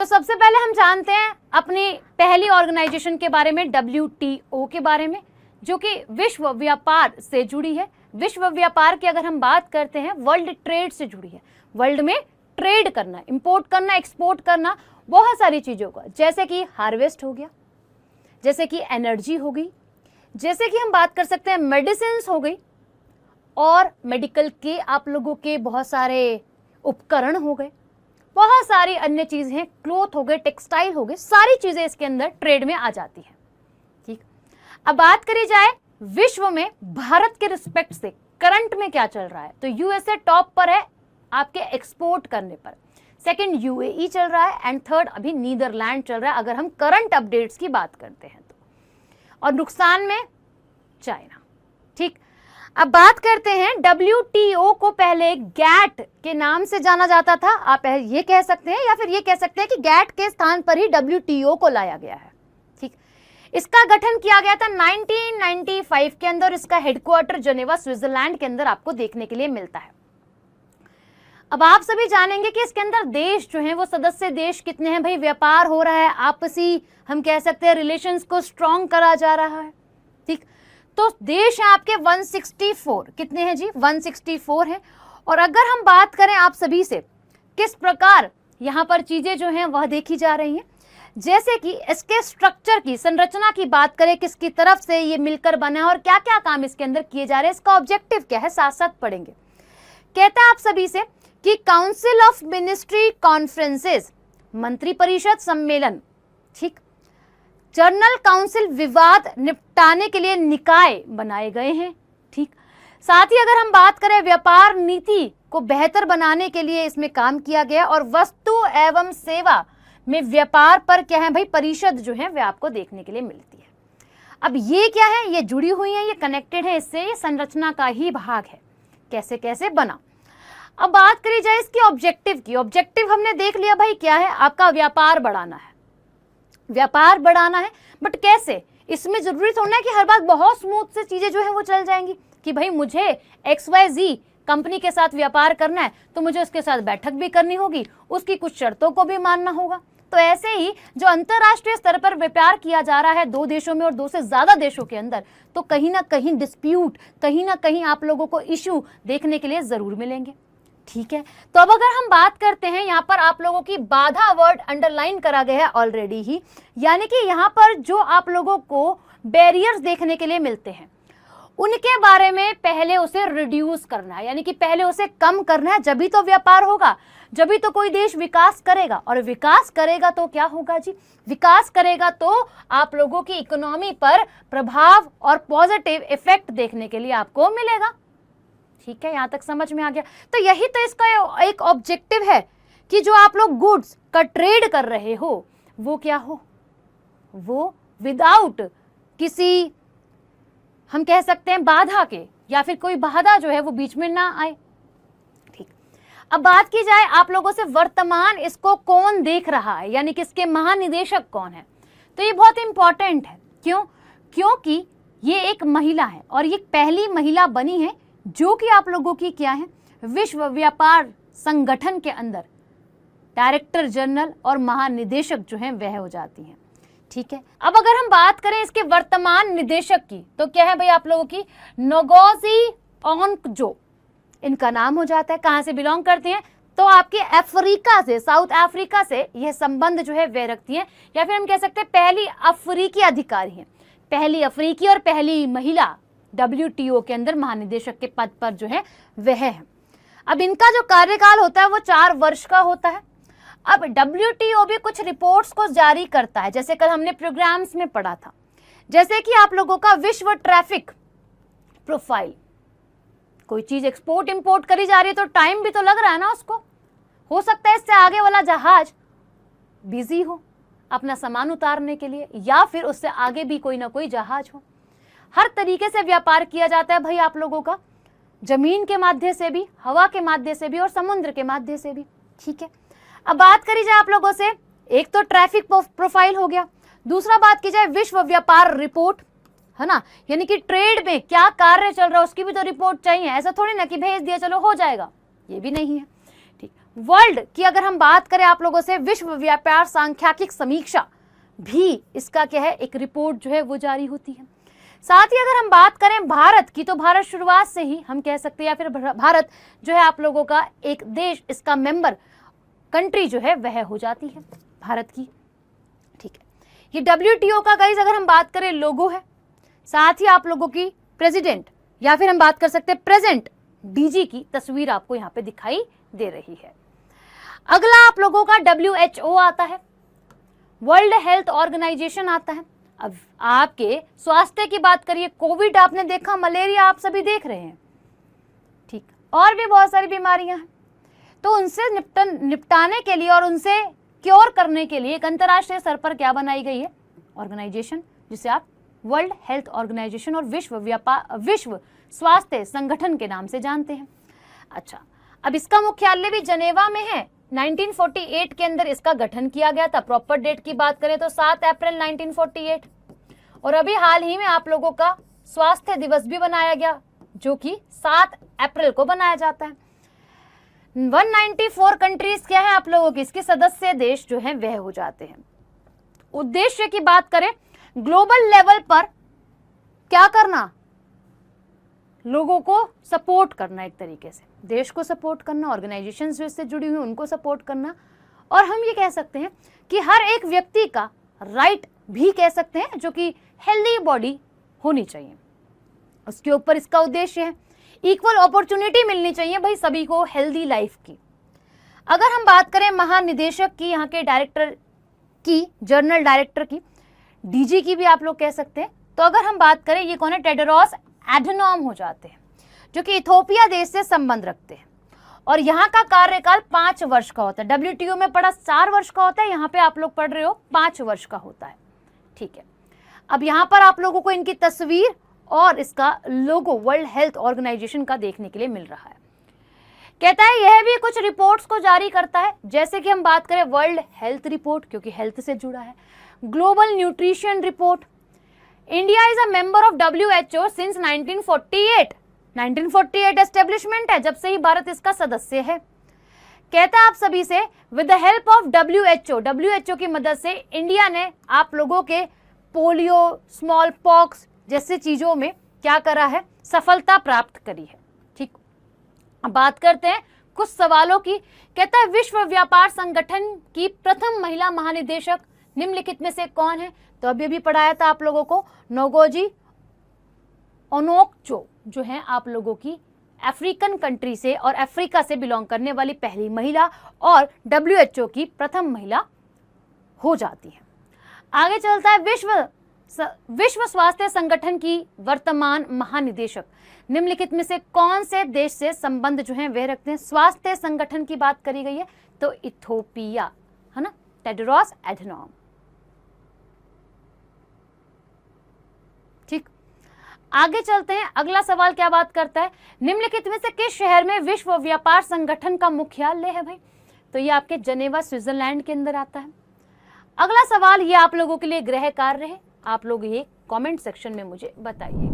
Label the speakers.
Speaker 1: सबसे पहले हम जानते हैं अपनी पहली ऑर्गेनाइजेशन के बारे में, WTO के बारे में, जो कि विश्व व्यापार से जुड़ी है। विश्व व्यापार की अगर हम बात करते हैं, वर्ल्ड ट्रेड से जुड़ी है। वर्ल्ड में ट्रेड करना, इंपोर्ट करना, एक्सपोर्ट करना, बहुत सारी चीजों का, जैसे कि हार्वेस्ट हो गया, जैसे कि एनर्जी हो गई, जैसे कि हम बात कर सकते हैं मेडिसिन हो गई, और मेडिकल के आप लोगों के बहुत सारे उपकरण हो गए, बहुत सारी अन्य चीजें हैं, क्लोथ हो गए, टेक्सटाइल हो गए, सारी चीजें इसके अंदर ट्रेड में आ जाती हैं। ठीक, अब बात करी जाए विश्व में भारत के रिस्पेक्ट से करंट में क्या चल रहा है, तो यूएसए टॉप पर है आपके एक्सपोर्ट करने पर, सेकंड यूएई चल रहा है, एंड थर्ड अभी नीदरलैंड चल रहा है अगर हम करंट अपडेट्स की बात करते हैं तो, और नुकसान में चाइना। ठीक, अब बात करते हैं WTO को पहले गैट के नाम से जाना जाता था, आप ये कह सकते हैं, या फिर ये कह सकते हैं कि गैट के स्थान पर ही WTO को लाया गया है। ठीक, इसका गठन किया गया था 1995 के अंदर, इसका हेडक्वार्टर जेनेवा स्विट्जरलैंड के अंदर आपको देखने के लिए मिलता है। अब आप सभी जानेंगे कि इसके अंदर देश जो हैं वो सदस्य देश कितने हैं। भाई व्यापार हो रहा है, आपसी हम कह सकते हैं रिलेशंस को स्ट्रॉन्ग करा जा रहा है। ठीक, तो देश हैं आपके 164, कितने हैं जी, 164 हैं। और अगर हम बात करें आप सभी से किस प्रकार यहाँ पर चीजें जो हैं वह देखी जा रही हैं, जैसे कि इसके स्ट्रक्चर की, संरचना की बात करें, किसकी तरफ से ये मिलकर बना है और क्या क्या काम इसके अंदर किए जा रहे हैं, इसका ऑब्जेक्टिव क्या है, साथ साथ पढ़ेंगे। कहता है आप सभी से कि काउंसिल ऑफ मिनिस्ट्री कॉन्फ्रेंसेस, मंत्री परिषद सम्मेलन, ठीक, जनरल काउंसिल, विवाद निपटाने के लिए निकाय बनाए गए हैं। ठीक, साथ ही अगर हम बात करें व्यापार नीति को बेहतर बनाने के लिए इसमें काम किया गया, और वस्तु एवं सेवा में व्यापार पर क्या है भाई, परिषद जो है वे आपको देखने के लिए मिलती है। अब ये क्या है, ये जुड़ी हुई है, ये कनेक्टेड है इससे, ये संरचना का ही भाग है, कैसे कैसे बना। अब बात करी जाए इसकी ऑब्जेक्टिव की, ऑब्जेक्टिव हमने देख लिया भाई क्या है, आपका व्यापार बढ़ाना है, व्यापार बढ़ाना है, बट कैसे, इसमें जरूरी थोड़ा है कि हर बात बहुत स्मूथ से चीजें जो है वो चल जाएंगी, कि भाई मुझे XYZ कंपनी के साथ व्यापार करना है तो मुझे उसके साथ बैठक भी करनी होगी, उसकी कुछ शर्तों को भी मानना होगा। तो ऐसे ही जो अंतरराष्ट्रीय स्तर पर व्यापार किया जा रहा है दो देशों में और दो से ज्यादा देशों के अंदर, तो कहीं ना कहीं डिस्प्यूट, कहीं ना कहीं आप लोगों को इश्यू देखने के लिए जरूर मिलेंगे। ठीक है, तो अब अगर हम बात करते हैं, यहाँ पर आप लोगों की बाधा वर्ड अंडरलाइन करा गया है ऑलरेडी ही, यानी कि यहाँ पर जो आप लोगों को बैरियर्स देखने के लिए मिलते हैं उनके बारे में पहले उसे रिड्यूस करना है, यानी कि पहले उसे कम करना है, जब ही तो व्यापार होगा, जब ही तो कोई देश विकास करेगा। और विकास करेगा तो क्या होगा जी, विकास करेगा तो आप लोगों की इकोनॉमी पर प्रभाव और पॉजिटिव इफेक्ट देखने के लिए आपको मिलेगा। ठीक है, यहां तक समझ में आ गया। तो यही तो इसका एक ऑब्जेक्टिव है कि जो आप लोग गुड्स का ट्रेड कर रहे हो वो क्या हो, वो विदाउट किसी हम कह सकते हैं बाधा के, या फिर कोई बाधा जो है वो बीच में ना आए। ठीक, अब बात की जाए आप लोगों से वर्तमान इसको कौन देख रहा है, यानी कि इसके महानिदेशक कौन है, तो ये बहुत इंपॉर्टेंट है। क्यों, क्योंकि ये एक महिला है और ये पहली महिला बनी है जो कि आप लोगों की क्या है, विश्व व्यापार संगठन के अंदर डायरेक्टर जनरल और महानिदेशक जो है वह हो जाती हैं। ठीक है, अब अगर हम बात करें इसके वर्तमान निदेशक की, तो क्या है भाई आप लोगों की नोगोजी ओंगजो, इनका नाम हो जाता है। कहां से बिलोंग करते हैं, तो आपके अफ्रीका से, साउथ अफ्रीका से यह संबंध जो है वह रखती है, या फिर हम कह सकते हैं पहली अफ्रीकी अधिकारी हैं, पहली अफ्रीकी और पहली महिला WTO के अंदर महानिदेशक के पद पर जो है वह है। अब इनका जो कार्यकाल होता है वो 4 वर्ष का होता है। अब WTO भी कुछ रिपोर्ट्स को जारी करता है, जैसे कल हमने प्रोग्राम्स में पढ़ा था, जैसे कि आप लोगों का विश्व ट्रैफिक प्रोफाइल, कोई चीज एक्सपोर्ट इंपोर्ट करी जा रही है तो टाइम भी तो लग रहा है ना उसको, हो सकता है इससे आगे वाला जहाज बिजी हो अपना सामान उतारने के लिए, या फिर उससे आगे भी कोई ना कोई जहाज हो। हर तरीके से व्यापार किया जाता है भाई आप लोगों का, जमीन के माध्यम से भी, हवा के माध्यम से भी और समुद्र के माध्यम से भी। ठीक है, अब बात करी जाए आप लोगों से, एक तो ट्रैफिक प्रोफाइल हो गया, दूसरा बात की जाए विश्व व्यापार रिपोर्ट, है ना, यानी कि ट्रेड में क्या कार्य चल रहा है उसकी भी तो रिपोर्ट चाहिए, ऐसा थोड़ी ना कि भेज दिया चलो हो जाएगा, ये भी नहीं है। ठीक, वर्ल्ड की अगर हम बात करें आप लोगों से, विश्व व्यापार सांख्यिकी समीक्षा भी इसका क्या है, एक रिपोर्ट जो है वो जारी होती है। साथ ही अगर हम बात करें भारत की, तो भारत शुरुआत से ही हम कह सकते हैं, या फिर भारत जो है आप लोगों का एक देश, इसका मेंबर कंट्री जो है वह हो जाती है भारत की। ठीक है, ये WTO का गाइस अगर हम बात करें लोगो है। साथ ही आप लोगों की प्रेसिडेंट या फिर हम बात कर सकते हैं प्रेजेंट DG की तस्वीर आपको यहाँ पे दिखाई दे रही है। अगला आप लोगों का WHO आता है, वर्ल्ड हेल्थ ऑर्गेनाइजेशन आता है। अब आपके स्वास्थ्य की बात करिए, कोविड आपने देखा, मलेरिया आप सभी देख रहे हैं, ठीक, और भी बहुत सारी बीमारियां हैं। तो उनसे निपटाने के लिए और उनसे क्योर करने के लिए एक अंतर्राष्ट्रीय स्तर पर क्या बनाई गई है, ऑर्गेनाइजेशन, जिसे आप वर्ल्ड हेल्थ ऑर्गेनाइजेशन और विश्व स्वास्थ्य संगठन के नाम से जानते हैं। अच्छा, अब इसका मुख्यालय भी जनेवा में है। 1948 के अंदर इसका गठन किया गया था। प्रॉपर डेट की बात करें तो 7 अप्रैल 1948। और अभी हाल ही में आप लोगों का स्वास्थ्य दिवस भी बनाया गया, जो कि 7 अप्रैल को बनाया जाता है। 194 कंट्रीज क्या है आप लोगों की, इसके सदस्य देश जो हैं वह हो जाते हैं। उद्देश्य की बात करें, ग्लोबल लेवल पर क्या करना, लोगों को सपोर्ट करना, एक तरीके से देश को सपोर्ट करना, ऑर्गेनाइजेशंस जो इससे जुड़ी हुई उनको सपोर्ट करना, और हम ये कह सकते हैं कि हर एक व्यक्ति का राइट भी कह सकते हैं, जो कि हेल्दी बॉडी होनी चाहिए, उसके ऊपर इसका उद्देश्य है। इक्वल अपॉर्चुनिटी मिलनी चाहिए भाई सभी को हेल्दी लाइफ की। अगर हम बात करें महानिदेशक की, यहाँ के डायरेक्टर की, जनरल डायरेक्टर की, DG की भी आप लोग कह सकते हैं, तो अगर हम बात करें ये कौन है, टेड्रोस एडनॉम हो जाते हैं, जो कि इथोपिया देश से संबंध रखते हैं। और यहाँ का कार्यकाल 5 वर्ष का होता है। WTO में पढ़ा 4 वर्ष का होता है, यहाँ पे आप लोग पढ़ रहे हो 5 वर्ष का होता है। ठीक है, अब यहाँ पर आप लोगों को इनकी तस्वीर और इसका लोगो वर्ल्ड हेल्थ ऑर्गेनाइजेशन का देखने के लिए मिल रहा है। कहता है यह भी कुछ रिपोर्ट्स को जारी करता है, जैसे कि हम बात करें वर्ल्ड हेल्थ रिपोर्ट, क्योंकि हेल्थ से जुड़ा है, global nutrition report. India is a member of WHO since 1948। 1948 establishment है, जब से ही भारत इसका सदस्य है। कहता है आप सभी से, with the help of WHO की मदद से इंडिया ने आप लोगों के पोलियो, स्मॉल पॉक्स जैसे चीजों में क्या करा है, सफलता प्राप्त करी है। ठीक, अब बात करते हैं कुछ सवालों की। कहता है विश्व व्यापार संगठन की प्रथम महिला महानिदेशक निम्नलिखित में से कौन है, तो अभी भी पढ़ाया था आप लोगों को, नोगोजी ओनोकचो, जो है आप लोगों की अफ्रीकन कंट्री से और अफ्रीका से बिलोंग करने वाली पहली महिला और WHO की प्रथम महिला हो जाती है। आगे चलता है विश्व स्वास्थ्य संगठन की वर्तमान महानिदेशक निम्नलिखित में से कौन से देश से संबंध जो है वह रखते हैं। स्वास्थ्य संगठन की बात करी गई है तो इथोपिया, है ना, टेड्रोस एडनॉम। ठीक, आगे चलते हैं। अगला सवाल क्या बात करता है, निम्नलिखित में से किस शहर में विश्व व्यापार संगठन का मुख्यालय है भाई, तो ये आपके जनेवा स्विट्जरलैंड के अंदर आता है। अगला सवाल ये आप लोगों के लिए गृह कार्य है, आप लोग ये कमेंट सेक्शन में मुझे बताइए।